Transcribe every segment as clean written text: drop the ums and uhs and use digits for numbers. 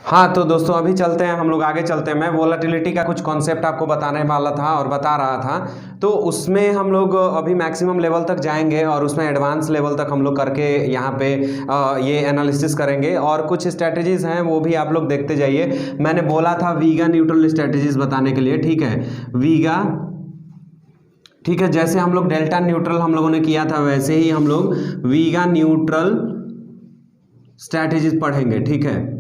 हाँ तो दोस्तों अभी चलते हैं, हम लोग आगे चलते हैं। मैं वोलाटिलिटी का कुछ कॉन्सेप्ट आपको बताने वाला था और बता रहा था। तो उसमें हम लोग अभी मैक्सिमम लेवल तक जाएंगे और उसमें एडवांस लेवल तक हम लोग करके यहाँ पे ये एनालिसिस करेंगे और कुछ स्ट्रैटेजीज हैं वो भी आप लोग देखते जाइए। मैंने बोला था वीगा न्यूट्रल स्ट्रैटेजीज बताने के लिए, ठीक है। वीगा, ठीक है, जैसे हम लोग डेल्टा न्यूट्रल हम लोगों ने किया था वैसे ही हम लोग वीगा न्यूट्रल स्ट्रैटेजीज पढ़ेंगे, ठीक है।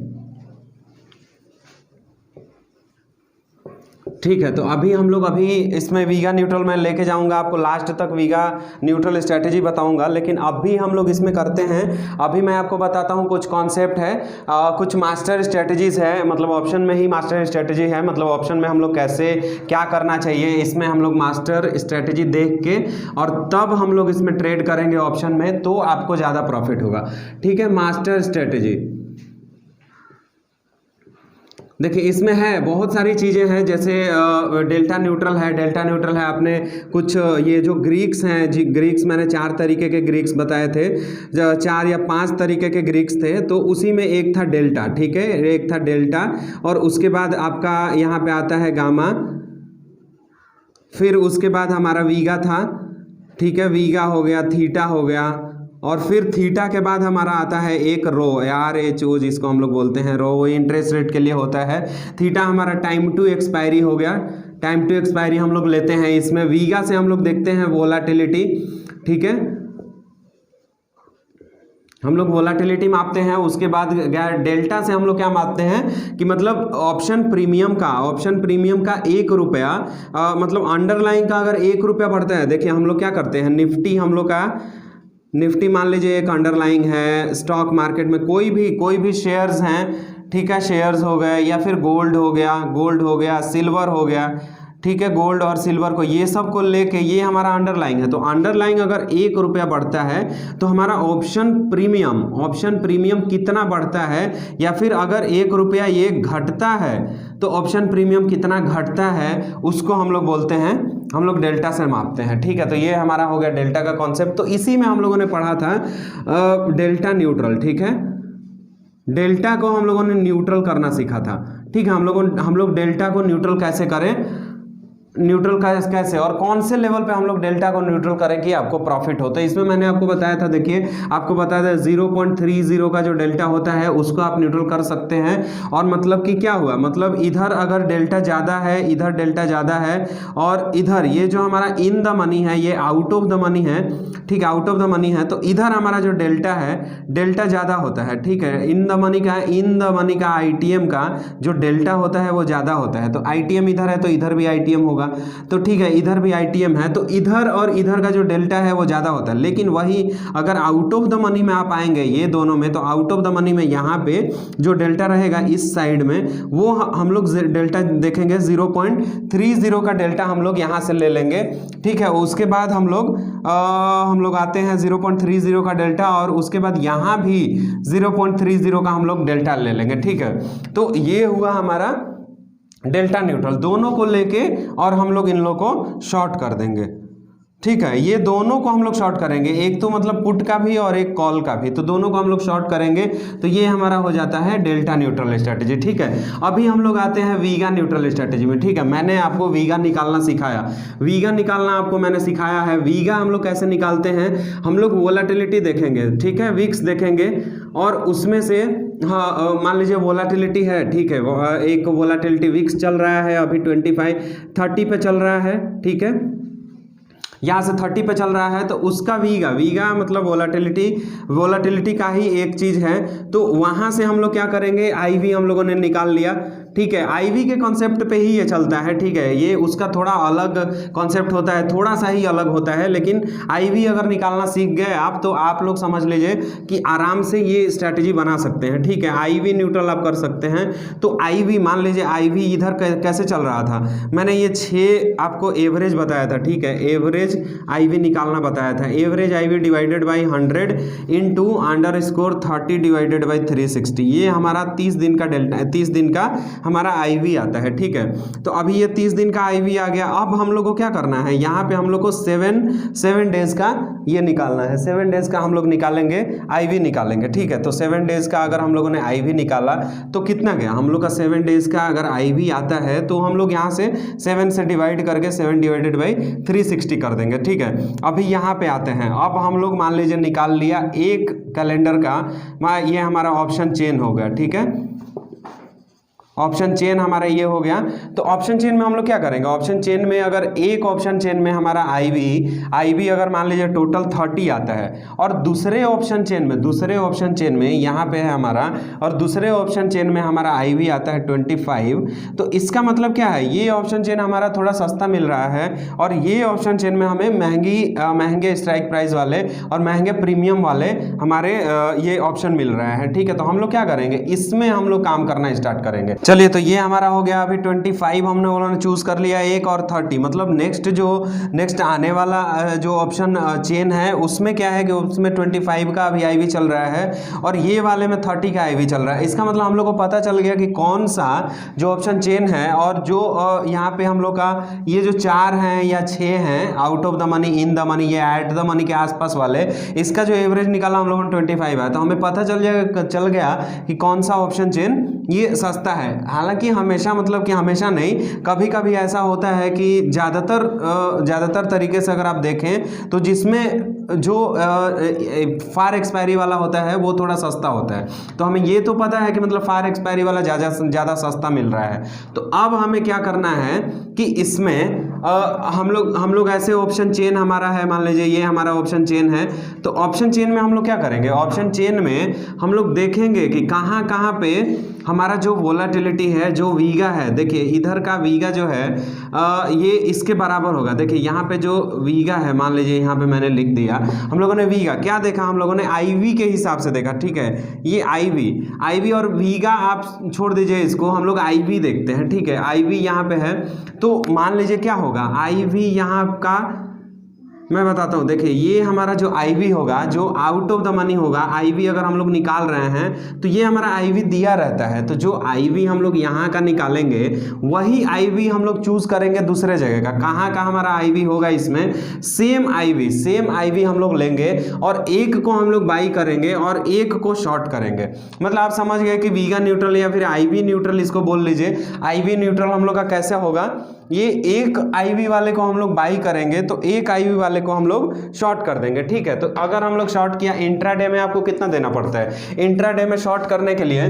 ठीक है, तो अभी हम लोग इसमें वीगा न्यूट्रल मैं लेके जाऊंगा आपको, लास्ट तक वीगा न्यूट्रल स्ट्रैटेजी बताऊंगा। लेकिन अभी हम लोग इसमें करते हैं, अभी मैं आपको बताता हूं कुछ कॉन्सेप्ट है, कुछ मास्टर स्ट्रैटेजीज है, मतलब ऑप्शन में ही मास्टर स्ट्रैटेजी है, मतलब ऑप्शन में हम लोग कैसे क्या करना चाहिए, इसमें हम लोग मास्टर स्ट्रैटेजी देख के और तब हम लोग इसमें ट्रेड करेंगे ऑप्शन में, तो आपको ज़्यादा प्रॉफिट होगा, ठीक है। मास्टर स्ट्रैटेजी देखिए, इसमें है बहुत सारी चीज़ें हैं, जैसे डेल्टा न्यूट्रल है। डेल्टा न्यूट्रल है, आपने कुछ ये जो ग्रीक्स हैं जी, ग्रीक्स मैंने 4 तरीके के ग्रीक्स बताए थे, 4 या 5 तरीके के ग्रीक्स थे, तो उसी में एक था डेल्टा, ठीक है, एक था डेल्टा। और उसके बाद आपका यहाँ पे आता है गामा, फिर उसके बाद हमारा वीगा था, ठीक है, वीगा हो गया, थीटा हो गया, और फिर थीटा के बाद हमारा आता है एक रो, RHO जिसको हम लोग बोलते हैं रो, वो इंटरेस्ट रेट के लिए होता है। थीटा हमारा टाइम टू एक्सपायरी हो गया, टाइम टू एक्सपायरी हम लोग लेते हैं इसमें। वीगा से हम लोग देखते हैं वोलाटिलिटी, ठीक है, हम लोग वोलाटिलिटी मापते हैं। उसके बाद डेल्टा से हम लोग क्या मापते हैं कि मतलब ऑप्शन प्रीमियम का 1 रुपया, मतलब अंडरलाइन का अगर 1 रुपया बढ़ता है, देखिए हम लोग क्या करते हैं, निफ्टी हम लोग का, निफ्टी मान लीजिए एक अंडरलाइंग है, स्टॉक मार्केट में कोई भी शेयर्स हैं, ठीक है, शेयर्स हो गए, या फिर गोल्ड हो गया, सिल्वर हो गया, ठीक है, गोल्ड और सिल्वर को, ये सब को लेके ये हमारा अंडरलाइंग है। तो अंडरलाइंग अगर 1 रुपया बढ़ता है तो हमारा ऑप्शन प्रीमियम कितना बढ़ता है, या फिर अगर 1 रुपया ये घटता है तो ऑप्शन प्रीमियम कितना घटता है, उसको हम लोग बोलते हैं, हम लोग डेल्टा से मापते हैं, ठीक है। तो ये हमारा हो गया डेल्टा का कॉन्सेप्ट। तो इसी में हम लोगों ने पढ़ा था डेल्टा न्यूट्रल, ठीक है, डेल्टा को हम लोगों ने न्यूट्रल करना सीखा था, ठीक है। हम लोग डेल्टा को न्यूट्रल कैसे करें, न्यूट्रल कैसे और कौन से लेवल पे हम लोग डेल्टा को न्यूट्रल करें कि आपको प्रॉफिट होता है, इसमें मैंने आपको बताया था। देखिए, आपको बताया था 0.30 का जो डेल्टा होता है उसको आप न्यूट्रल कर सकते हैं। और मतलब कि क्या हुआ, मतलब इधर अगर डेल्टा ज़्यादा है, इधर डेल्टा ज़्यादा है, और इधर ये जो हमारा इन द मनी है ये आउट ऑफ द मनी है, ठीक है, आउट ऑफ द मनी है, तो इधर हमारा जो डेल्टा है, डेल्टा ज़्यादा होता है, ठीक है। इन द मनी का ITM का जो डेल्टा होता है वो ज़्यादा होता है। तो ITM इधर है तो इधर भी ITM होगा, तो ठीक है, इधर भी ITM है, तो इधर और इधर का जो डेल्टा है वो ज़्यादा होता है। लेकिन वही अगर आउट ऑफ द मनी में आप आएंगे ये दोनों में, तो आउट ऑफ द मनी में यहाँ पे जो डेल्टा रहेगा इस साइड में, वो हम लोग डेल्टा देखेंगे 0.30 का डेल्टा हम लोग यहाँ से ले लेंगे, ठीक है। उसके बाद हम लोग आते हैं 0.30 का डेल्टा, और उसके बाद यहाँ भी 0.30 का हम लोग डेल्टा ले लेंगे, ठीक है। तो ये हुआ हमारा डेल्टा न्यूट्रल, दोनों को लेके और हम लोग इन लोगों को शॉर्ट कर देंगे, ठीक है। ये दोनों को हम लोग शॉर्ट करेंगे, एक तो मतलब पुट का भी और एक कॉल का भी, तो दोनों को हम लोग शॉर्ट करेंगे। तो ये हमारा हो जाता है डेल्टा न्यूट्रल स्ट्रैटेजी, ठीक है। अभी हम लोग आते हैं वीगा न्यूट्रल स्ट्रैटेजी में, ठीक है। मैंने आपको वीगा निकालना सिखाया, वीगा निकालना आपको मैंने सिखाया है। वीगा हम लोग कैसे निकालते हैं, हम लोग वोलाटिलिटी देखेंगे, ठीक है, विक्स देखेंगे, और उसमें से हाँ मान लीजिए वोलाटिलिटी है, ठीक है, एक वोलाटिलिटी विक्स चल रहा है अभी 25-30 पे चल रहा है, ठीक है, यहाँ से 30 पे चल रहा है, तो उसका वीगा मतलब वोलाटिलिटी का ही एक चीज़ है। तो वहाँ से हम लोग क्या करेंगे, IV हम लोगों ने निकाल लिया, ठीक है। IV के कॉन्सेप्ट पे ही ये चलता है, ठीक है, ये उसका थोड़ा अलग कॉन्सेप्ट होता है, थोड़ा सा ही अलग होता है, लेकिन IV अगर निकालना सीख गए आप तो आप लोग समझ लीजिए कि आराम से ये स्ट्रैटेजी बना सकते हैं, ठीक है। IV न्यूट्रल आप कर सकते हैं। तो IV मान लीजिए IV इधर कैसे चल रहा था, मैंने ये 6 आपको एवरेज बताया था, ठीक है, एवरेज एवरेज आईवी निकालना बताया था। Average IV divided by 100 into _30 divided by 360, ये हमारा 30 दिन का डेल्टा, 30 दिन का हमारा आईवी आता है। ठीक है, तो अभी ये 30 दिन का आईवी आ गया। अब हम लोग को क्या करना है, यहाँ पे हम लोग को 7 डेज का ये निकालना है। 7 डेज का हम लोग निकालेंगे, आईवी निकालेंगे। ठीक है, तो 7 डेज का अगर हम लोगों ने आईवी निकाला तो कितना गया हम लोग का, 7 डेज का अगर आईवी आता है तो हम लोग यहाँ से 7 से डिवाइड करके 7 डिवाइडेड बाई 360 कर देंगे। ठीक है, अभी यहाँ पे आते हैं। अब हम लोग मान लीजिए निकाल लिया एक कैलेंडर का, ये हमारा ऑप्शन चेन हो गया। ठीक है, ऑप्शन चेन हमारा ये हो गया। तो ऑप्शन चेन में हम लोग क्या करेंगे, ऑप्शन चेन में अगर एक ऑप्शन चेन में हमारा आईवी अगर मान लीजिए टोटल 30 आता है, और दूसरे ऑप्शन चेन में यहाँ पे है हमारा, और दूसरे ऑप्शन चेन में हमारा आईवी आता है 25, तो इसका मतलब क्या है, ये ऑप्शन चेन हमारा थोड़ा सस्ता मिल रहा है, और ये ऑप्शन चेन में हमें महंगे स्ट्राइक प्राइस वाले और महंगे प्रीमियम वाले हमारे ये ऑप्शन मिल रहा है। ठीक है, तो हम लोग क्या करेंगे, इसमें हम लोग काम करना स्टार्ट करेंगे। चलिए, तो ये हमारा हो गया अभी 25 हमने उन्होंने चूज कर लिया, एक और 30, मतलब नेक्स्ट आने वाला जो ऑप्शन चेन है उसमें क्या है कि उसमें 25 का अभी आईवी चल रहा है, और ये वाले में 30 का आईवी चल रहा है। इसका मतलब हम लोग को पता चल गया कि कौन सा जो ऑप्शन चेन है, और जो यहाँ पे हम लोग का ये जो 4 हैं या 6 हैं, out of the money, in the money, ये एट द मनी के आसपास वाले, इसका जो एवरेज निकाला हम लोगों ने 25 है, तो हमें पता चल गया कि कौन सा ऑप्शन चेन ये सस्ता है। हालांकि हमेशा, मतलब कि हमेशा नहीं, कभी कभी ऐसा होता है कि ज़्यादातर तरीके से अगर आप देखें तो जिसमें जो फार एक्सपायरी वाला होता है वो थोड़ा सस्ता होता है, तो हमें ये तो पता है कि मतलब फार एक्सपायरी वाला ज़्यादा सस्ता मिल रहा है। तो अब हमें क्या करना है कि इसमें हम लोग ऐसे ऑप्शन चेन हमारा है, मान लीजिए ये हमारा ऑप्शन चेन है, तो ऑप्शन चेन में हम लोग क्या करेंगे, ऑप्शन चेन में हम लोग देखेंगे कि कहाँ पे हमारा जो वोलाटिलिटी है, जो वीगा है, देखिए इधर का वीगा जो है ये इसके बराबर होगा। देखिए यहाँ पे जो वीगा है, मान लीजिए यहाँ पे मैंने लिख दिया, हम लोगों ने वीगा क्या देखा, हम लोगों ने आईवी के हिसाब से देखा। ठीक है, ये आईवी और वीगा आप छोड़ दीजिए, इसको हम लोग आईवी देखते हैं। ठीक है, आईवी यहाँ पे है, तो मान लीजिए क्या होगा, आईवी यहाँ का मैं बताता हूँ। देखिए ये हमारा जो आईवी होगा, जो आउट ऑफ द मनी होगा, आईवी अगर हम लोग निकाल रहे हैं तो ये हमारा आईवी दिया रहता है, तो जो आईवी हम लोग यहाँ का निकालेंगे वही आईवी हम लोग चूज करेंगे दूसरे जगह का। कहाँ का हमारा आईवी होगा, इसमें सेम आईवी हम लोग लेंगे, और एक को हम लोग बाई करेंगे और एक को शॉर्ट करेंगे। मतलब आप समझ गए कि वीगा न्यूट्रल या फिर आईवी न्यूट्रल इसको बोल लीजिए। आईवी न्यूट्रल हम लोग का कैसे होगा, ये एक आईवी वाले को हम लोग बाई करेंगे तो एक आईवी वाले को हम लोग शॉर्ट कर देंगे। ठीक है, तो अगर हम लोग शॉर्ट किया, इंट्राडे में आपको कितना देना पड़ता है, इंट्राडे में शॉर्ट करने के लिए,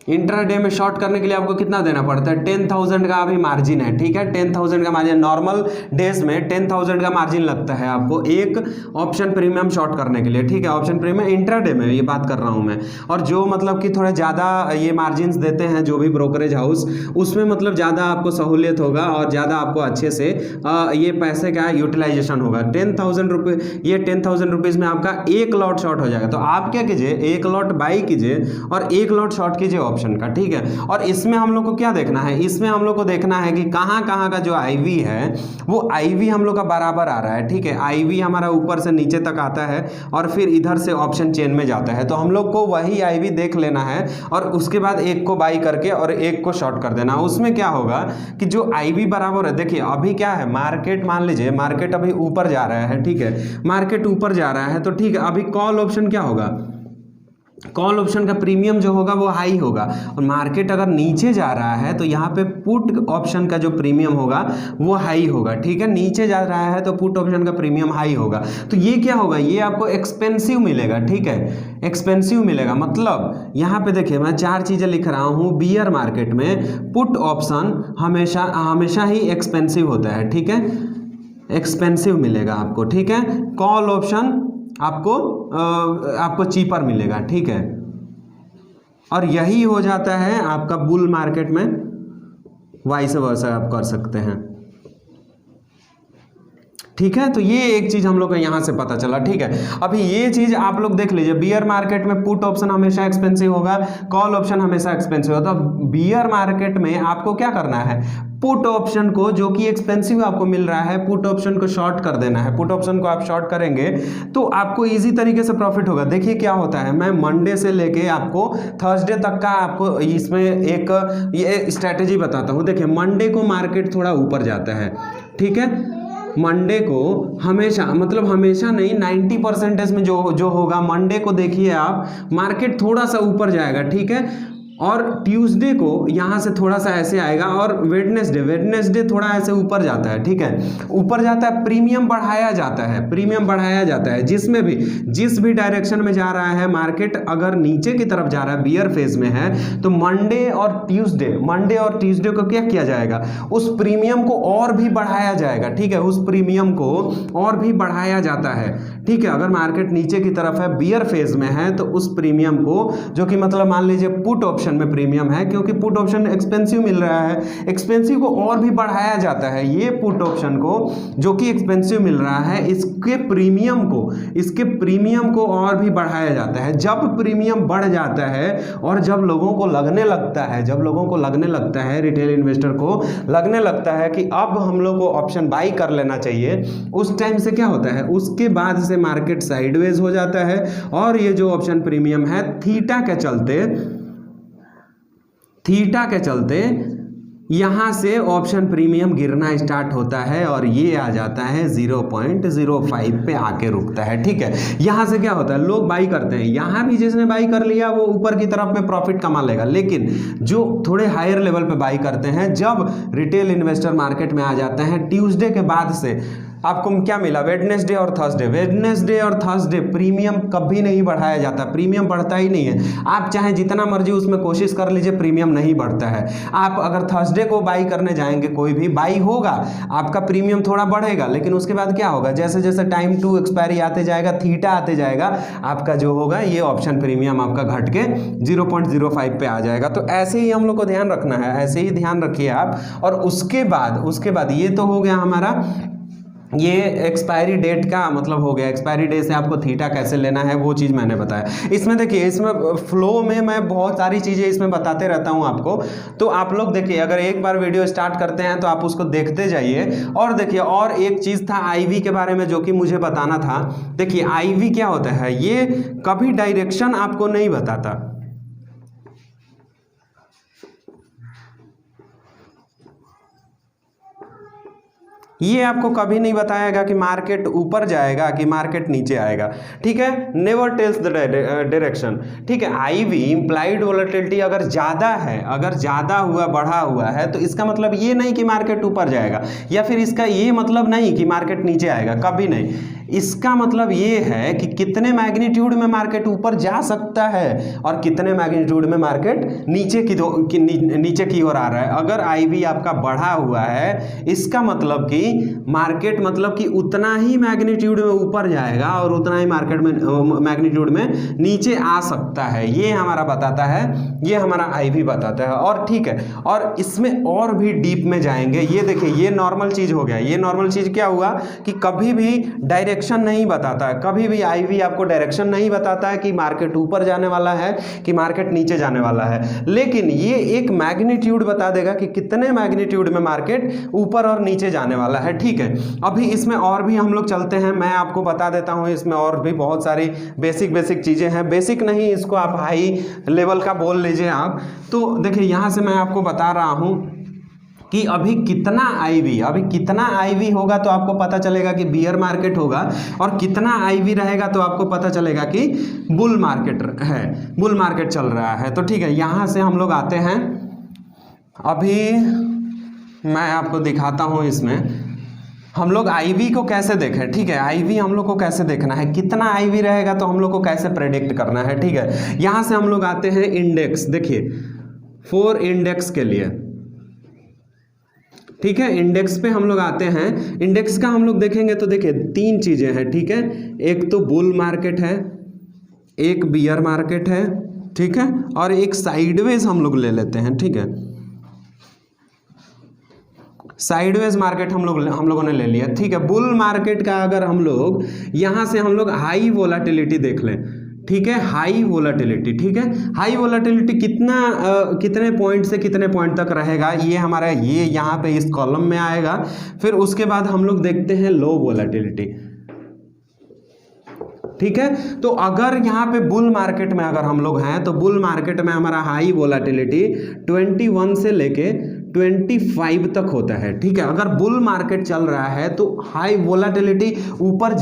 इंट्राडे में शॉर्ट करने के लिए आपको कितना देना पड़ता है, 10,000 का अभी मार्जिन है। ठीक है, 10,000 का मार्जिन, नॉर्मल डेज में 10,000 का मार्जिन लगता है आपको एक ऑप्शन प्रीमियम शॉर्ट करने के लिए। ठीक है, ऑप्शन प्रीमियम इंट्राडे में ये बात कर रहा हूं मैं, और जो मतलब कि थोड़ा ज़्यादा ये मार्जिन देते हैं जो भी ब्रोकरेज हाउस, उसमें मतलब ज़्यादा आपको सहूलियत होगा और ज़्यादा आपको अच्छे से ये पैसे का यूटिलाइजेशन होगा। 10,000 रुपये, ये 10,000 रुपीज़ में आपका एक लॉट शॉर्ट हो जाएगा। तो आप क्या कीजिए, एक लॉट बाई कीजिए और एक लॉट शॉर्ट कीजिए ऑप्शन का। ठीक है, और इसमें हम लोग को क्या देखना है, इसमें हम लोग को देखना है कि कहाँ का जो आईवी है वो आईवी हम लोग का बराबर आ रहा है। ठीक है, आईवी हमारा ऊपर से नीचे तक आता है और फिर इधर से ऑप्शन चेन में जाता है, तो हम लोग को वही आईवी देख लेना है और उसके बाद एक को बाई करके और एक को शॉर्ट कर देना। उसमें क्या होगा कि जो आईवी बराबर है, देखिए अभी क्या है, मार्केट मान लीजिए मार्केट अभी ऊपर जा रहा है। ठीक है, मार्केट ऊपर जा रहा है, तो ठीक है, अभी कॉल ऑप्शन क्या होगा, कॉल ऑप्शन का प्रीमियम जो होगा वो हाई होगा, और मार्केट अगर नीचे जा रहा है तो यहाँ पे पुट ऑप्शन का जो प्रीमियम होगा वो हाई होगा। ठीक है, नीचे जा रहा है तो पुट ऑप्शन का प्रीमियम हाई होगा, तो ये क्या होगा, ये आपको एक्सपेंसिव मिलेगा। ठीक है, एक्सपेंसिव मिलेगा, मतलब यहाँ पे देखिए मैं 4 चीज़ें लिख रहा हूँ। बियर मार्केट में पुट ऑप्शन हमेशा ही एक्सपेंसिव होता है। ठीक है, एक्सपेंसिव मिलेगा आपको। ठीक है, कॉल ऑप्शन आपको चीपर मिलेगा। ठीक है, और यही हो जाता है आपका बुल मार्केट में, वाइस वर्सा आप कर सकते हैं। ठीक है, तो ये एक चीज हम लोग को यहां से पता चला। ठीक है, अभी ये चीज आप लोग देख लीजिए, बियर मार्केट में पुट ऑप्शन हमेशा एक्सपेंसिव होगा, कॉल ऑप्शन हमेशा एक्सपेंसिव होगा। तो बियर मार्केट में आपको क्या करना है, पुट ऑप्शन को जो कि एक्सपेंसिव आपको मिल रहा है, पुट ऑप्शन को शॉर्ट कर देना है। पुट ऑप्शन को आप शॉर्ट करेंगे तो आपको इजी तरीके से प्रॉफिट होगा। देखिए क्या होता है, मैं मंडे से लेके आपको थर्सडे तक का आपको इसमें एक ये स्ट्रैटेजी बताता हूं। देखिए मंडे को मार्केट थोड़ा ऊपर जाता है, ठीक है, मंडे को हमेशा, मतलब हमेशा नहीं, 90% में जो होगा, मंडे को देखिए आप मार्केट थोड़ा सा ऊपर जाएगा, ठीक है, और ट्यूसडे को यहाँ से थोड़ा सा ऐसे आएगा, और वेडनेसडे थोड़ा ऐसे ऊपर जाता है, ठीक है, ऊपर जाता है, प्रीमियम बढ़ाया जाता है, प्रीमियम बढ़ाया जाता है, जिसमें भी जिस भी डायरेक्शन में जा रहा है मार्केट, अगर नीचे की तरफ जा रहा है, बियर फेज में है, तो मंडे और ट्यूसडे को क्या किया जाएगा, उस प्रीमियम को और भी बढ़ाया जाएगा, ठीक है, उस प्रीमियम को और भी बढ़ाया जाता है, ठीक है। अगर मार्केट नीचे की तरफ है, बियर फेज में है, तो उस प्रीमियम को, जो कि मतलब मान लीजिए पुट ऑप्शन में प्रीमियम है, क्योंकि पुट ऑप्शन एक्सपेंसिव मिल रहा है, एक्सपेंसिव को और भी बढ़ाया जाता है। ये पुट ऑप्शन को जो कि एक्सपेंसिव मिल रहा है, इसके प्रीमियम को और भी बढ़ाया जाता है। जब प्रीमियम बढ़ जाता है और जब लोगों को लगने लगता है, रिटेल इन्वेस्टर को लगने लगता है कि अब हम लोग को ऑप्शन बाई कर लेना चाहिए, उस टाइम से क्या होता है, उसके बाद से मार्केट साइडवेज हो जाता है, और ये जो ऑप्शन प्रीमियम है, थीटा के चलते यहां से ऑप्शन प्रीमियम गिरना स्टार्ट होता है, और ये आ जाता है 0.05 पे आके रुकता है, ठीक है। यहां से क्या होता है, लोग बाई करते हैं, यहां भी जिसने बाई कर लिया वो ऊपर की तरफ में प्रॉफिट कमा लेगा, लेकिन जो थोड़े हायर लेवल पे बाई करते हैं, जब रिटेल इन्वेस्टर मार्केट में आ जाते हैं, ट्यूसडे के बाद से आपको क्या मिला, वेडनेसडे और थर्सडे प्रीमियम कभी नहीं बढ़ाया जाता, प्रीमियम बढ़ता ही नहीं है। आप चाहे जितना मर्जी उसमें कोशिश कर लीजिए, प्रीमियम नहीं बढ़ता है। आप अगर थर्सडे को बाई करने जाएंगे, कोई भी बाई होगा, आपका प्रीमियम थोड़ा बढ़ेगा, लेकिन उसके बाद क्या होगा, जैसे जैसे टाइम टू एक्सपायरी आते जाएगा, थीटा आते जाएगा, आपका जो होगा ये ऑप्शन प्रीमियम आपका घट के 0.05 पे आ जाएगा। तो ऐसे ही हम लोग को ध्यान रखना है, ऐसे ही ध्यान रखिए आप। और उसके बाद ये तो हो गया हमारा, ये एक्सपायरी डेट का मतलब हो गया, एक्सपायरी डेट से आपको थीटा कैसे लेना है वो चीज़ मैंने बताया। इसमें देखिए, इसमें फ्लो में मैं बहुत सारी चीज़ें इसमें बताते रहता हूं आपको, तो आप लोग देखिए, अगर एक बार वीडियो स्टार्ट करते हैं तो आप उसको देखते जाइए। और देखिए, और एक चीज़ था आईवी के बारे में जो कि मुझे बताना था। देखिए आईवी क्या होता है, ये कभी डायरेक्शन आपको नहीं बताता, ये आपको कभी नहीं बताएगा कि मार्केट ऊपर जाएगा कि मार्केट नीचे आएगा, ठीक है, नेवर टेल्स द डायरेक्शन, ठीक है। आईवी इंप्लाइड वोलेटिलिटी अगर ज़्यादा है, अगर ज़्यादा हुआ, बढ़ा हुआ है, तो इसका मतलब ये नहीं कि मार्केट ऊपर जाएगा, या फिर इसका ये मतलब नहीं कि मार्केट नीचे आएगा, कभी नहीं। इसका मतलब ये है कि कितने मैग्नीट्यूड में मार्केट ऊपर जा सकता है और कितने मैग्नीट्यूड में मार्केट नीचे की ओर आ रहा है। अगर आईवी आपका बढ़ा हुआ है, इसका मतलब कि मार्केट, मतलब कि उतना ही मैग्नीट्यूड में ऊपर जाएगा और उतना ही मार्केट में मैग्नीट्यूड में नीचे आ सकता है, ये हमारा बताता है, ये हमारा आईवी बताता है। और ठीक है, और इसमें और भी डीप में जाएंगे। ये देखिए, ये नॉर्मल चीज हो गया। ये नॉर्मल चीज क्या हुआ कि कभी भी डायरेक्शन नहीं बताता है, कभी भी आईवी आपको डायरेक्शन नहीं बताता है कि मार्केट ऊपर जाने वाला है कि मार्केट नीचे जाने वाला है, लेकिन ये एक मैग्नीट्यूड बता देगा कि कितने मैग्नीट्यूड में मार्केट ऊपर और नीचे जाने वाला है, ठीक है। अभी इसमें और भी हम लोग चलते हैं, मैं आपको बता देता हूं, इसमें और भी बहुत सारी बेसिक चीजें हैं, बेसिक नहीं, इसको आप हाई लेवल का बोल लीजिए आप। तो देखिए, यहां से मैं आपको बता रहा हूं कि अभी कितना आईवी होगा तो आपको पता चलेगा कि बियर मार्केट होगा, और कितना आईवी रहेगा तो आपको पता चलेगा कि बुल मार्केट है, बुल मार्केट चल रहा है। तो ठीक है, यहां से हम लोग आते हैं, अभी मैं आपको दिखाता हूं इसमें हम लोग आईवी को कैसे देखें, ठीक है। आईवी हम लोग को कैसे देखना है, कितना आईवी रहेगा तो हम लोग को कैसे प्रेडिक्ट करना है, ठीक है। यहां से हम लोग आते हैं इंडेक्स, देखिए 4 इंडेक्स के लिए, ठीक है। इंडेक्स पे हम लोग आते हैं, इंडेक्स का हम लोग देखेंगे तो देखिए 3 चीजें हैं, ठीक है। एक तो बुल मार्केट है, एक बियर मार्केट है, ठीक है, और एक साइडवेज हम लोग ले लेते हैं, ठीक है। साइडवेज मार्केट हम लोगों ने ले लिया, ठीक है। बुल मार्केट का अगर हम लोग यहाँ से हम लोग हाई वोलाटिलिटी देख लें, ठीक है, हाई वोलाटिलिटी, ठीक है, हाई वोलाटिलिटी कितने पॉइंट से कितने पॉइंट तक रहेगा, ये हमारा ये यहाँ पे इस कॉलम में आएगा। फिर उसके बाद हम लोग देखते हैं लो वोलाटिलिटी, ठीक है। तो अगर यहाँ पे बुल मार्केट में अगर हम लोग हैं तो बुल मार्केट में हमारा हाई वोलाटिलिटी 21 से लेके 25 तक होता है, ठीक है। अगर बुल मार्केट चल रहा है तो हाई वोलाटिलिटी ऊपर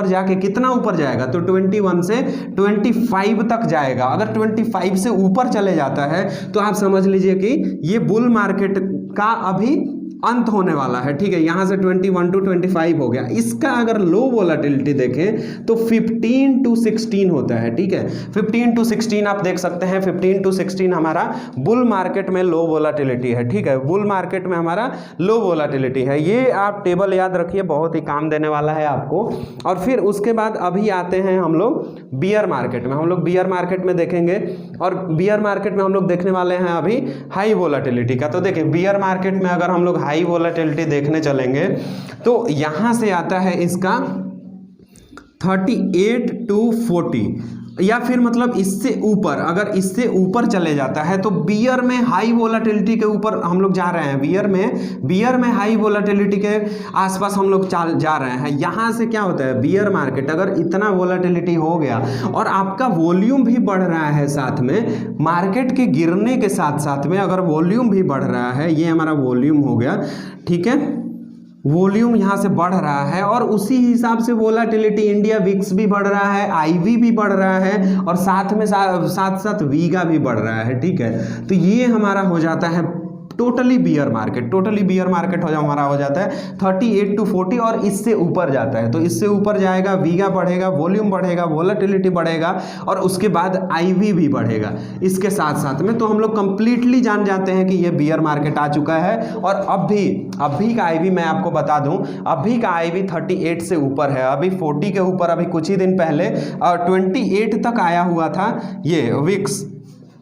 जाके कितना ऊपर जाएगा, तो 21 से 25 तक जाएगा। अगर 25 से ऊपर चले जाता है तो आप समझ लीजिए कि ये बुल मार्केट का अभी अंत होने वाला है, ठीक है। यहां से 21 to 25 हो गया। इसका अगर लो वोलाटिलिटी देखें तो 15 to 16 होता है, ठीक है। 15 to 16 आप देख सकते हैं, 15 to 16 हमारा बुल मार्केट में लो वोलाटिलिटी है, ठीक है। बुल मार्केट में हमारा लो वोलाटिलिटी है। ये आप टेबल याद रखिए, बहुत ही काम देने वाला है आपको। और फिर उसके बाद अभी आते हैं हम लोग बियर मार्केट में। हम लोग बियर मार्केट में देखेंगे और बियर मार्केट में हम लोग देखने वाले हैं अभी हाई वोलाटिलिटी का। तो देखिए बियर मार्केट में अगर हम लोग हाई वोलाटिलिटी देखने चलेंगे तो यहां से आता है इसका 38 to 40, या फिर मतलब इससे ऊपर, अगर इससे ऊपर चले जाता है तो बियर में हाई वोलाटिलिटी के ऊपर हम लोग जा रहे हैं। बियर में हाई वोलाटिलिटी के आसपास हम लोग जा रहे हैं। यहां से क्या होता है, बियर मार्केट अगर इतना वोलाटिलिटी हो गया और आपका वॉल्यूम भी बढ़ रहा है साथ में, मार्केट के गिरने के साथ साथ में अगर वॉल्यूम भी बढ़ रहा है, ये हमारा वॉल्यूम हो गया, ठीक है, वॉल्यूम यहाँ से बढ़ रहा है और उसी हिसाब से वोलाटिलिटी इंडिया विक्स भी बढ़ रहा है, आईवी भी बढ़ रहा है और साथ में साथ वीगा भी बढ़ रहा है, ठीक है। तो ये हमारा हो जाता है टोटली बियर मार्केट हमारा हो जाता है 38 to 40 और इससे ऊपर जाता है। तो इससे ऊपर जाएगा, वीगा बढ़ेगा, वॉल्यूम बढ़ेगा, वोलाटिलिटी बढ़ेगा और उसके बाद आईवी भी बढ़ेगा इसके साथ साथ में। तो हम लोग कंप्लीटली जान जाते हैं कि ये बियर मार्केट आ चुका है। और अभी का आईवी मैं आपको बता दूं, अभी का आईवी 38 से ऊपर है, अभी 40 के ऊपर अभी कुछ ही दिन पहले 28 तक आया हुआ था। ये विक्स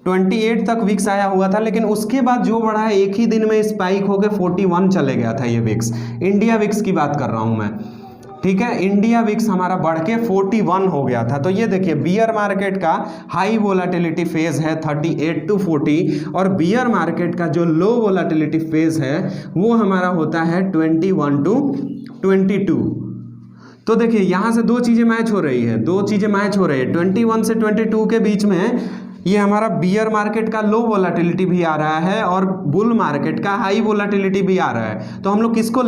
28 तक विक्स आया हुआ था, लेकिन उसके बाद जो बढ़ा है एक ही दिन में स्पाइक होकर 41 चले गया था ये विक्स। इंडिया विक्स की बात कर रहा हूं मैं, ठीक है। इंडिया विक्स हमारा बढ़ के 41 हो गया था। तो ये देखिए बियर मार्केट का हाई वोलाटिलिटी फेज है 38 to 40 और बियर मार्केट का जो लो वोलाटिलिटी फेज है वो हमारा होता है 21 to 22। तो देखिए यहां से दो चीजें मैच हो रही है, 21 से 22 के बीच में ये हमारा बियर मार्केट का लो वोलाटिलिटी भी आ रहा है और बुल मार्केट का हाई वोलाटिलिटी भी आ रहा है। तो हम लोग किसको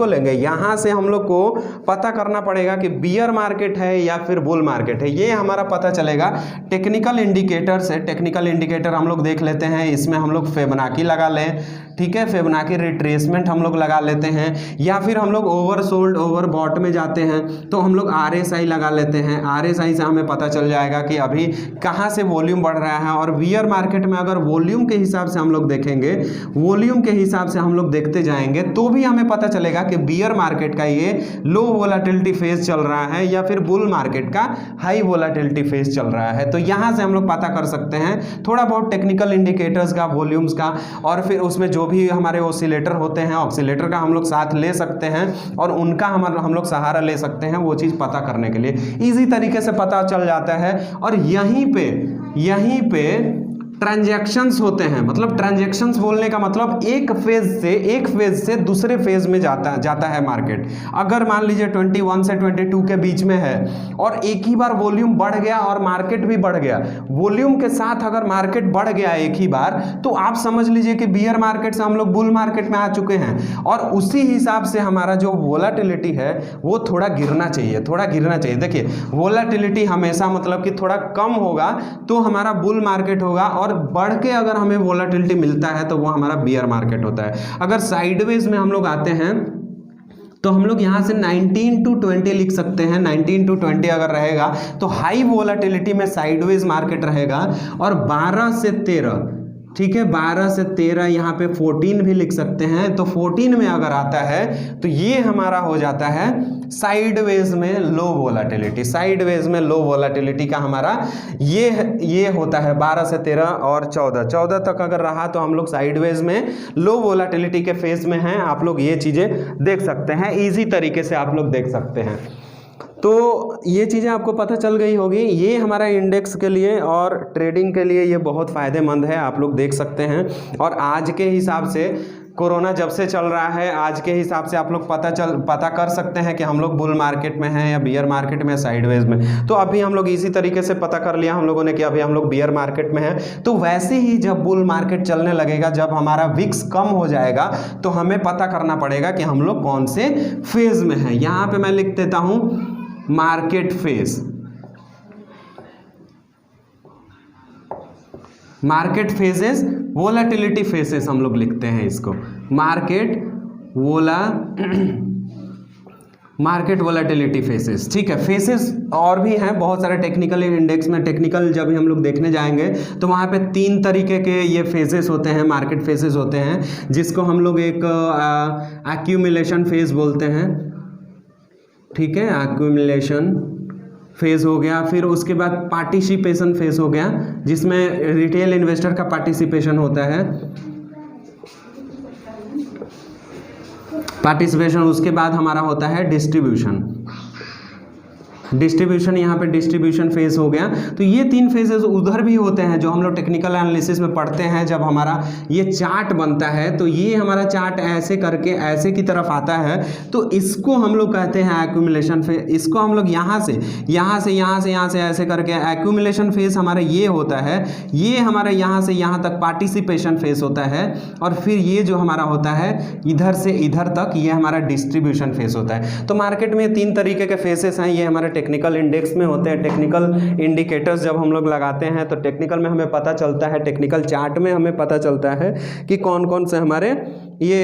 लेंगे, यहाँ से हम लोग को पता करना पड़ेगा कि बियर मार्केट है या फिर बुल मार्केट है। ये हमारा पता चलेगा टेक्निकल इंडिकेटर से। टेक्निकल इंडिकेटर हम लोग देख लेते हैं, इसमें हम लोग फिबोनाची लगा लें, ठीक है, फिबोनाची रिट्रेसमेंट हम लोग लगा लेते हैं, या फिर हम लोग ओवरसोल्ड ओवरबॉट में जाते हैं तो हम लोग RSI लगा लेते हैं। RSI से हमें पता चल जाएगा कि अभी कहाँ से वॉल्यूम बढ़ रहा है। और बियर मार्केट में अगर वॉल्यूम के हिसाब से हम लोग देखेंगे, वॉल्यूम के हिसाब से हम लोग देखते जाएंगे तो भी हमें पता चलेगा कि बियर मार्केट का ये लो वोलाटिलिटी फेज चल रहा है या फिर बुल मार्केट का हाई वोलाटिलिटी फेज चल रहा है। तो यहाँ से हम लोग पता कर सकते हैं थोड़ा बहुत टेक्निकल इंडिकेटर्स का, वॉल्यूम्स का, और फिर उसमें जो भी हमारे ऑसिलेटर होते हैं, ऑसिलेटर का हम लोग साथ ले सकते हैं और उनका हम लोग सहारा ले सकते हैं वो चीज़ पता करने के लिए। इजी तरीके से पता चल जाता है। और यहीं पे ट्रांजैक्शंस होते हैं। मतलब ट्रांजैक्शंस बोलने का मतलब एक फेज से दूसरे फेज में जाता है मार्केट। अगर मान लीजिए 21 से 22 के बीच में है और एक ही बार वॉल्यूम बढ़ गया और मार्केट भी बढ़ गया, वॉल्यूम के साथ अगर मार्केट बढ़ गया एक ही बार, तो आप समझ लीजिए कि बियर मार्केट से हम लोग बुल मार्केट में आ चुके हैं। और उसी हिसाब से हमारा जो वोलाटिलिटी है वो थोड़ा गिरना चाहिए। देखिए वोलाटिलिटी हमेशा मतलब कि थोड़ा कम होगा तो हमारा बुल मार्केट होगा, और बढ़ के अगर हमें वोलाटिलिटी मिलता है तो वो हमारा बियर मार्केट होता है। अगर साइडवेज में हम लोग आते हैं तो हम लोग यहाँ से 19 to 20 लिख सकते हैं। 19 to 20 अगर रहेगा तो हाई वोलाटिलिटी में साइडवेज मार्केट रहेगा, और 12 से 13 ठीक है, 12 से 13, यहाँ पे 14 भी लिख सकते हैं। तो 14 में अगर आता है तो ये हमारा हो जाता है साइडवेज में लो वोलेटिलिटी। साइडवेज में लो वोलेटिलिटी का हमारा ये होता है 12 से 13 और 14 तक अगर रहा तो हम लोग साइडवेज में लो वोलेटिलिटी के फेज में हैं। आप लोग ये चीजें देख सकते हैं, इजी तरीके से आप लोग देख सकते हैं। तो ये चीज़ें आपको पता चल गई होगी। ये हमारा इंडेक्स के लिए और ट्रेडिंग के लिए ये बहुत फ़ायदेमंद है, आप लोग देख सकते हैं। और आज के हिसाब से कोरोना जब से चल रहा है, आज के हिसाब से आप लोग पता कर सकते हैं कि हम लोग बुल मार्केट में हैं या बियर मार्केट में, साइडवेज में। तो अभी हम लोग इसी तरीके से पता कर लिया हम लोगों ने कि अभी हम लोग बियर मार्केट में हैं। तो वैसे ही जब बुल मार्केट चलने लगेगा, जब हमारा विक्स कम हो जाएगा, तो हमें पता करना पड़ेगा कि हम लोग कौन से फेज में हैं। यहाँ पे मैं लिख देता हूँ market phase. Market phases, volatility phases हम लोग लिखते हैं इसको, मार्केट वोलेटिलिटी फेजेस। ठीक है, फेजेस और भी हैं बहुत सारे टेक्निकल इंडेक्स में। टेक्निकल जब हम लोग देखने जाएंगे तो वहाँ पे 3 तरीके के ये फेजेस होते हैं, मार्केट फेजेस होते हैं, जिसको हम लोग एक एक्यूमुलेशन फेज बोलते हैं। ठीक है, एक्यूमुलेशन फेज हो गया। फिर उसके बाद पार्टिसिपेशन फेज हो गया, जिसमें रिटेल इन्वेस्टर का पार्टिसिपेशन होता है। पार्टिसिपेशन, उसके बाद हमारा होता है डिस्ट्रीब्यूशन। यहाँ पे डिस्ट्रीब्यूशन फेज हो गया। तो ये 3 फेजेस उधर भी होते हैं जो हम लोग टेक्निकल एनालिसिस में पढ़ते हैं। जब हमारा ये चार्ट बनता है तो ये हमारा चार्ट ऐसे करके ऐसे की तरफ आता है, तो इसको हम लोग कहते हैं एक्यूमुलेशन फेज। इसको हम लोग यहाँ से ऐसे करके एक्यूमुलेशन फेज हमारा ये होता है। ये हमारा यहाँ से यहाँ तक पार्टिसिपेशन फेज होता है। और फिर ये जो हमारा होता है इधर से इधर तक, ये हमारा डिस्ट्रीब्यूशन फेज होता है। तो मार्केट में 3 तरीके के फेजेस हैं। ये हमारे टेक्निकल इंडेक्स में होते हैं। टेक्निकल इंडिकेटर्स जब हम लोग लगाते हैं तो टेक्निकल में हमें पता चलता है, टेक्निकल चार्ट में हमें पता चलता है कि कौन कौन से हमारे ये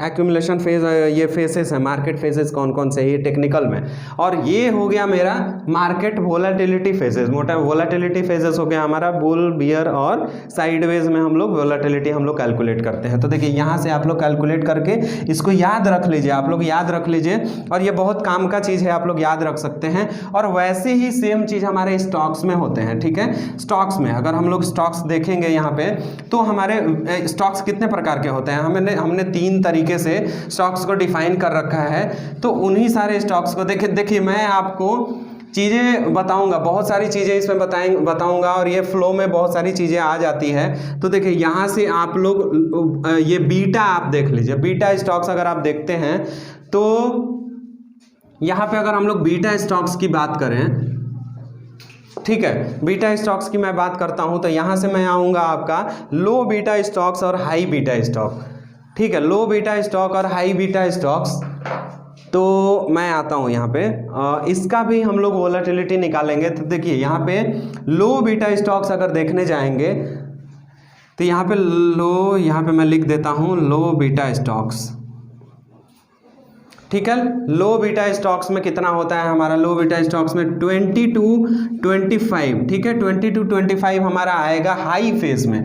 एक्यूमुलेशन फेज, ये फेसेस हैं, मार्केट फेसेस कौन कौन से, ये टेक्निकल में। और ये हो गया मेरा मार्केट वोलेटिलिटी फेजेस। मोटा वोलेटिलिटी फेजेस हो गया हमारा बुल, बियर और साइडवेज में हम लोग वोलेटिलिटी हम लोग कैलकुलेट करते हैं। तो देखिए यहाँ से आप लोग कैलकुलेट करके इसको याद रख लीजिए, आप लोग याद रख लीजिए। और ये बहुत काम का चीज़ है, आप लोग याद रख सकते हैं। और वैसे ही सेम चीज़ हमारे स्टॉक्स में होते हैं। ठीक है, स्टॉक्स में अगर हम लोग स्टॉक्स देखेंगे यहाँ पे, तो हमारे स्टॉक्स कितने प्रकार के होते हैं, हमने 3 तरीके से स्टॉक्स को डिफाइन कर रखा है। तो उन्हीं सारे स्टॉक्स को देखिए मैं आपको चीज़ें बताऊंगा, बहुत सारी चीज़ें इसमें बताऊंगा और ये फ्लो में बहुत सारी चीज़ें आ जाती है। तो देखिए यहाँ से आप लोग ये बीटा आप देख लीजिए, बीटा स्टॉक्स अगर आप देखते हैं तो यहाँ पे अगर हम लोग बीटा स्टॉक्स की बात करें, ठीक है, बीटा स्टॉक्स की मैं बात करता हूँ, तो यहाँ से मैं आऊँगा आपका लो बीटा स्टॉक्स और हाई बीटा स्टॉक। ठीक है, लो बीटा स्टॉक और हाई बीटा स्टॉक्स। तो मैं आता हूँ यहाँ पे, इसका भी हम लोग वोलेटिलिटी निकालेंगे। तो देखिए यहाँ पे लो बीटा स्टॉक्स अगर देखने जाएंगे तो यहाँ पे मैं लिख देता हूँ लो बीटा स्टॉक्स। ठीक है, लो बीटा स्टॉक्स में कितना होता है हमारा, लो बीटा स्टॉक्स में 20 to 25। ठीक है, 20 to 25 हमारा आएगा हाई फेज में।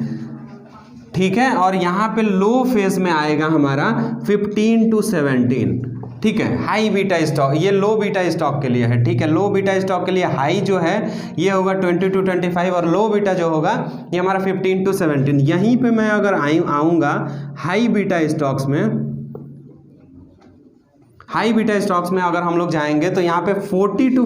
ठीक है, और यहाँ पे लो फेज में आएगा हमारा 15 to 17। ठीक है, हाई बीटा स्टॉक, ये लो बीटा स्टॉक के लिए है। ठीक है, लो बीटा स्टॉक के लिए हाई जो है ये होगा 20 to 25 और लो बीटा जो होगा ये हमारा 15 to 17। यहीं पे मैं अगर आऊँगा हाई बीटा स्टॉक्स में, हाई बीटा स्टॉक्स में अगर हम लोग जाएंगे तो यहाँ पे 40 to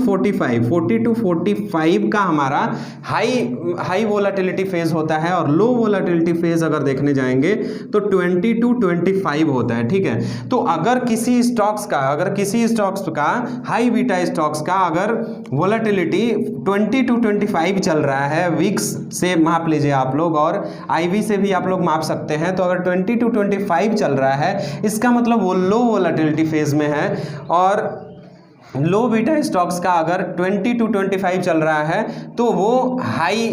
45 का हमारा हाई वोलेटिलिटी फेज होता है। और लो वोलेटिलिटी फेज अगर देखने जाएंगे तो 20 to 25 होता है। ठीक है, तो अगर किसी स्टॉक्स का हाई बीटा स्टॉक्स का अगर वोलेटिलिटी 20 to 25 चल रहा है, विक्स से माप लीजिए आप लोग और आईवी से भी आप लोग माप सकते हैं। तो अगर 20 to 25 चल रहा है, इसका मतलब वो लो वोलेटिलिटी फेज में है। और लो बीटा स्टॉक्स का अगर 20 to 25 चल रहा है तो वो हाई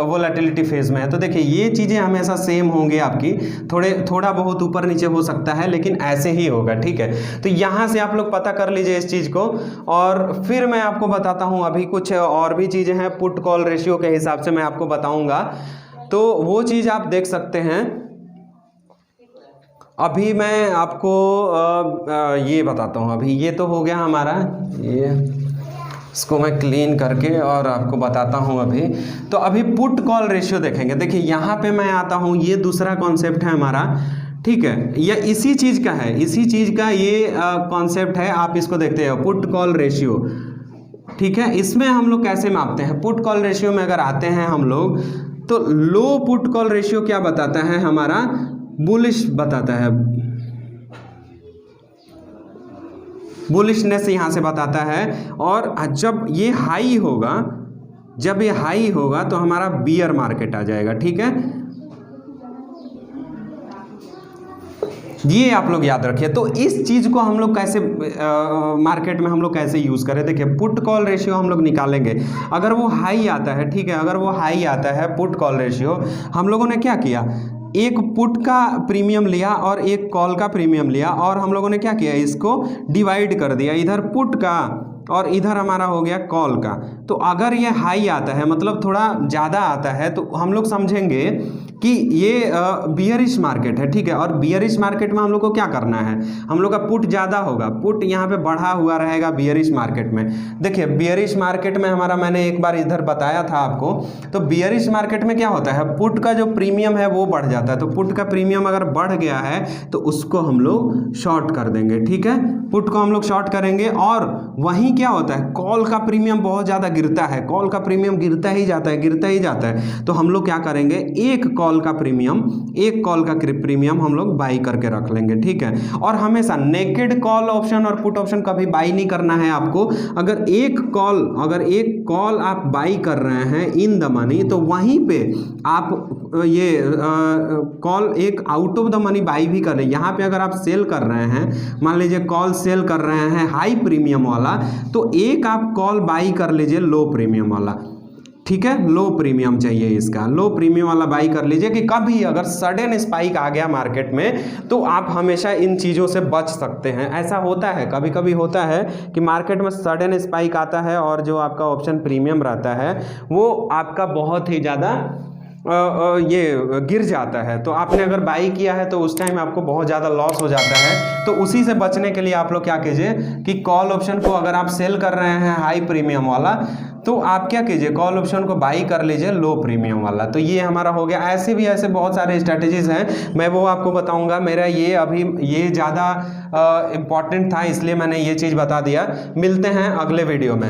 वोलेटिलिटी फेज में है। तो देखिए ये चीज़ें हमेशा सेम होंगी आपकी, थोड़ा बहुत ऊपर नीचे हो सकता है लेकिन ऐसे ही होगा। ठीक है, तो यहाँ से आप लोग पता कर लीजिए इस चीज़ को। और फिर मैं आपको बताता हूँ, अभी कुछ और भी चीज़ें हैं पुट कॉल रेशियो के हिसाब से मैं आपको बताऊँगा। तो वो चीज़ आप देख सकते हैं। अभी मैं आपको ये बताता हूँ। अभी ये तो हो गया हमारा, ये इसको मैं क्लीन करके और आपको बताता हूँ अभी। तो अभी पुट कॉल रेशियो देखेंगे। देखिए यहाँ पे मैं आता हूँ, ये दूसरा कॉन्सेप्ट है हमारा, ठीक है, ये इसी चीज़ का है, इसी चीज़ का ये कॉन्सेप्ट है। आप इसको देखते हो पुट कॉल रेशियो, ठीक है। इसमें हम लोग कैसे मापते हैं? पुट कॉल रेशियो में अगर आते हैं हम लोग, तो लो पुट कॉल रेशियो क्या बताता है हमारा? बुलिश बताता है, बुलिशनेस यहाँ से बताता है। और जब ये हाई होगा, जब ये हाई होगा तो हमारा बियर मार्केट आ जाएगा, ठीक है। ये आप लोग याद रखिए। तो इस चीज़ को हम लोग कैसे मार्केट में हम लोग कैसे यूज़ करें? देखिए पुट कॉल रेशियो हम लोग निकालेंगे। अगर वो हाई आता है, ठीक है, अगर वो हाई आता है पुट कॉल रेशियो, हम लोगों ने क्या किया, एक पुट का प्रीमियम लिया और एक कॉल का प्रीमियम लिया, और हम लोगों ने क्या किया, इसको डिवाइड कर दिया, इधर पुट का और इधर हमारा हो गया कॉल का। तो अगर ये हाई आता है, मतलब थोड़ा ज़्यादा आता है, तो हम लोग समझेंगे कि ये बियरिश मार्केट है, ठीक है। और बियरिश मार्केट में हम लोग को क्या करना है, हम लोग का पुट ज़्यादा होगा, पुट यहाँ पे बढ़ा हुआ रहेगा बियरिश मार्केट में। देखिए बियरिश मार्केट में हमारा, मैंने एक बार इधर बताया था आपको, तो बियरिश मार्केट में क्या होता है, पुट का जो प्रीमियम है वो बढ़ जाता है। तो पुट का प्रीमियम अगर बढ़ गया है तो उसको हम लोग शॉर्ट कर देंगे, ठीक है, पुट को हम लोग शॉर्ट करेंगे। और वहीं क्या होता है, कॉल का प्रीमियम बहुत ज़्यादा गिरता है, कॉल का प्रीमियम गिरता ही जाता है, गिरता ही जाता है। तो हम लोग क्या करेंगे, एक कॉल का प्रीमियम हम लोग बाई करके रख लेंगे, ठीक है। और हमेशा नेकेड कॉल ऑप्शन और पुट ऑप्शन कभी बाई नहीं करना है आपको। अगर एक कॉल आप बाई कर रहे हैं इन द मनी, तो वहीं पे आप ये कॉल एक out of the money by भी कर रहे हैं। यहाँ पे अगर आप सेल कर रहे हैं, मान लीजिए कॉल सेल कर रहे हैं हाई प्रीमियम वाला, तो एक आप कॉल बाई कर लीजिए लो प्रीमियम वाला, ठीक है, लो प्रीमियम चाहिए इसका, लो प्रीमियम वाला बाई कर लीजिए कि कभी अगर सडन स्पाइक आ गया मार्केट में तो आप हमेशा इन चीज़ों से बच सकते हैं। ऐसा होता है, कभी कभी होता है कि मार्केट में सडन स्पाइक आता है और जो आपका ऑप्शन प्रीमियम रहता है वो आपका बहुत ही ज़्यादा ये गिर जाता है। तो आपने अगर बाई किया है तो उस टाइम आपको बहुत ज़्यादा लॉस हो जाता है। तो उसी से बचने के लिए आप लोग क्या कीजिए कि कॉल ऑप्शन को अगर आप सेल कर रहे हैं हाई प्रीमियम वाला, तो आप क्या कीजिए, कॉल ऑप्शन को बाई कर लीजिए लो प्रीमियम वाला। तो ये हमारा हो गया। ऐसे भी ऐसे बहुत सारे स्ट्रैटेजीज हैं, मैं वो आपको बताऊंगा। मेरा ये अभी ये ज़्यादा इम्पॉर्टेंट था इसलिए मैंने ये चीज़ बता दिया। मिलते हैं अगले वीडियो में।